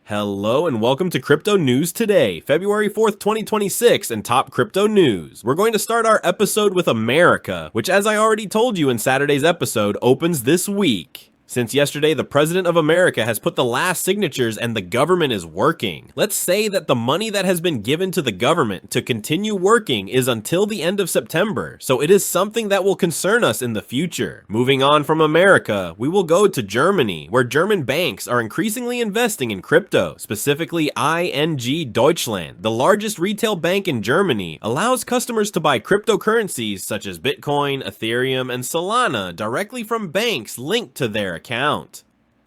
Hello and welcome to Crypto News Today, February 4th, 2026, and top crypto news. We're going to start our episode with America, which, as I already told you in Saturday's episode, opens this week. Since yesterday, the President of America has put the last signatures and the government is working. Let's say that the money that has been given to the government to continue working is until the end of September, so it is something that will concern us in the future. Moving on from America, we will go to Germany, where German banks are increasingly investing in crypto. Specifically, ING Deutschland, the largest retail bank in Germany, allows customers to buy cryptocurrencies such as Bitcoin, Ethereum, and Solana directly from banks linked to their account.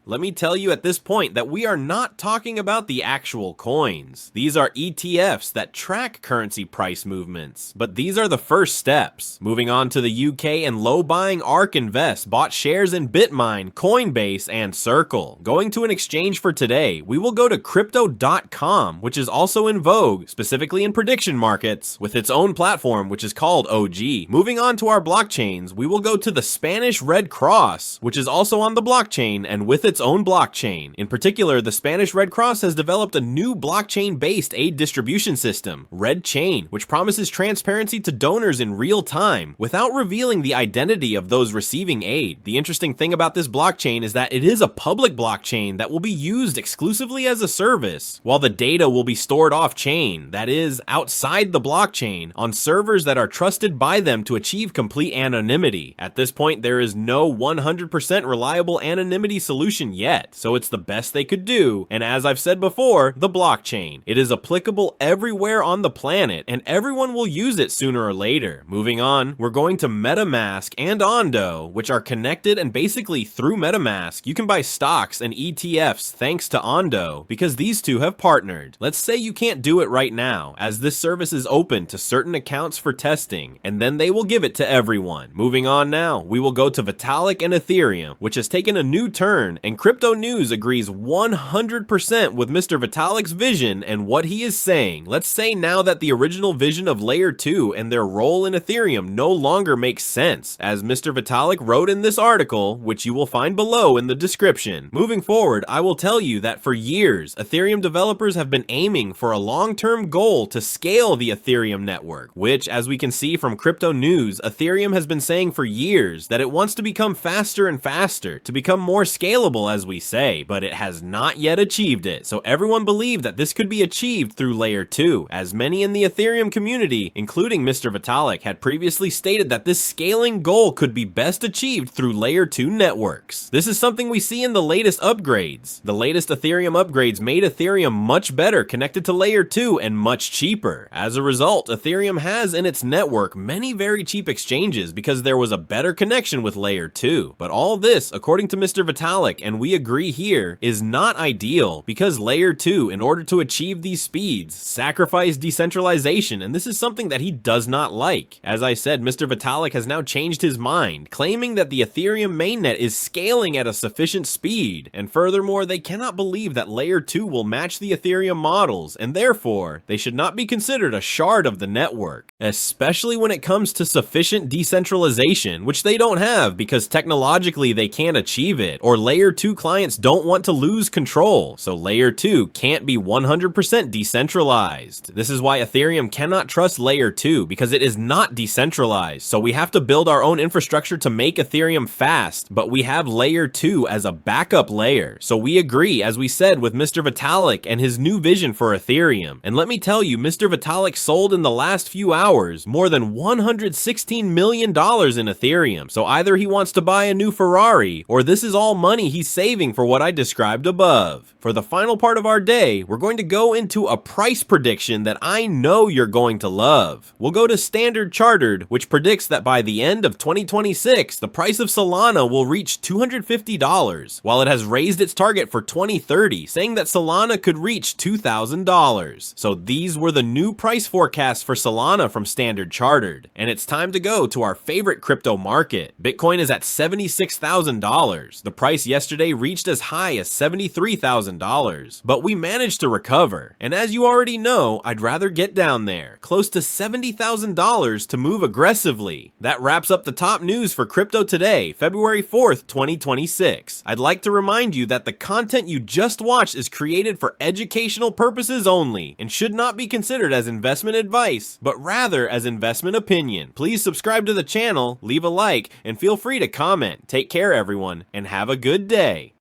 Let me tell you at this point that we are not talking about the actual coins. These are ETFs that track currency price movements, but these are the first steps. Moving on to the UK, and low buying Ark Invest bought shares in BitMine, Coinbase, and Circle. Going to an exchange for today, we will go to crypto.com, which is also in vogue, specifically in prediction markets, with its own platform, which is called OG. Moving on to our blockchains, we will go to the Spanish Red Cross, which is also on the blockchain and with its own blockchain. In particular, the Spanish Red Cross has developed a new blockchain-based aid distribution system, Red Chain, which promises transparency to donors in real time without revealing the identity of those receiving aid. The interesting thing about this blockchain is that it is a public blockchain that will be used exclusively as a service, while the data will be stored off-chain, that is, outside the blockchain, on servers that are trusted by them to achieve complete anonymity. At this point, there is no 100% reliable anonymity solution yet, so it's the best they could do, and as I've said before, the blockchain. It is applicable everywhere on the planet, and everyone will use it sooner or later. Moving on, we're going to MetaMask and Ondo, which are connected, and basically through MetaMask, you can buy stocks and ETFs thanks to Ondo, because these two have partnered. Let's say you can't do it right now, as this service is open to certain accounts for testing, and then they will give it to everyone. Moving on now, we will go to Vitalik and Ethereum, which has taken a new turn, and Crypto News agrees 100% with Mr. Vitalik's vision and what he is saying. Let's say now that the original vision of Layer 2 and their role in Ethereum no longer makes sense, as Mr. Vitalik wrote in this article, which you will find below in the description. Moving forward, I will tell you that for years, Ethereum developers have been aiming for a long-term goal to scale the Ethereum network, which, as we can see from Crypto News, Ethereum has been saying for years that it wants to become faster and faster, to become more scalable, as we say, but it has not yet achieved it. So everyone believed that this could be achieved through Layer 2, as many in the Ethereum community, including Mr. Vitalik, had previously stated that this scaling goal could be best achieved through Layer 2 networks. This is something we see in the latest upgrades. The latest Ethereum upgrades made Ethereum much better connected to Layer 2 and much cheaper. As a result, Ethereum has in its network many very cheap exchanges because there was a better connection with Layer 2. But all this, according to Mr. Vitalik, and we agree here, is not ideal because Layer 2, in order to achieve these speeds, sacrifice decentralization, and this is something that he does not like. As I said, Mr. Vitalik has now changed his mind, claiming that the Ethereum mainnet is scaling at a sufficient speed, and furthermore, they cannot believe that Layer 2 will match the Ethereum models, and therefore, they should not be considered a shard of the network, especially when it comes to sufficient decentralization, which they don't have because technologically they can't achieve it, or Layer 2 clients don't want to lose control, so Layer 2 can't be 100% decentralized. This is why Ethereum cannot trust Layer 2, because it is not decentralized, so we have to build our own infrastructure to make Ethereum fast, but we have Layer 2 as a backup layer, so we agree, as we said, with Mr. Vitalik and his new vision for Ethereum. And let me tell you, Mr. Vitalik sold in the last few hours more than $116 million in Ethereum, so either he wants to buy a new Ferrari, or this is all money he's saving for what I described above. For the final part of our day, we're going to go into a price prediction that I know you're going to love. We'll go to Standard Chartered, which predicts that by the end of 2026, the price of Solana will reach $250, while it has raised its target for 2030, saying that Solana could reach $2,000. So these were the new price forecasts for Solana from Standard Chartered. And it's time to go to our favorite crypto market. Bitcoin is at $76,000. The price yesterday yesterday reached as high as $73,000, but we managed to recover. And as you already know, I'd rather get down there, close to $70,000 to move aggressively. That wraps up the top news for crypto today, February 4th, 2026. I'd like to remind you that the content you just watched is created for educational purposes only and should not be considered as investment advice, but rather as investment opinion. Please subscribe to the channel, leave a like, and feel free to comment. Take care everyone, and have a good day.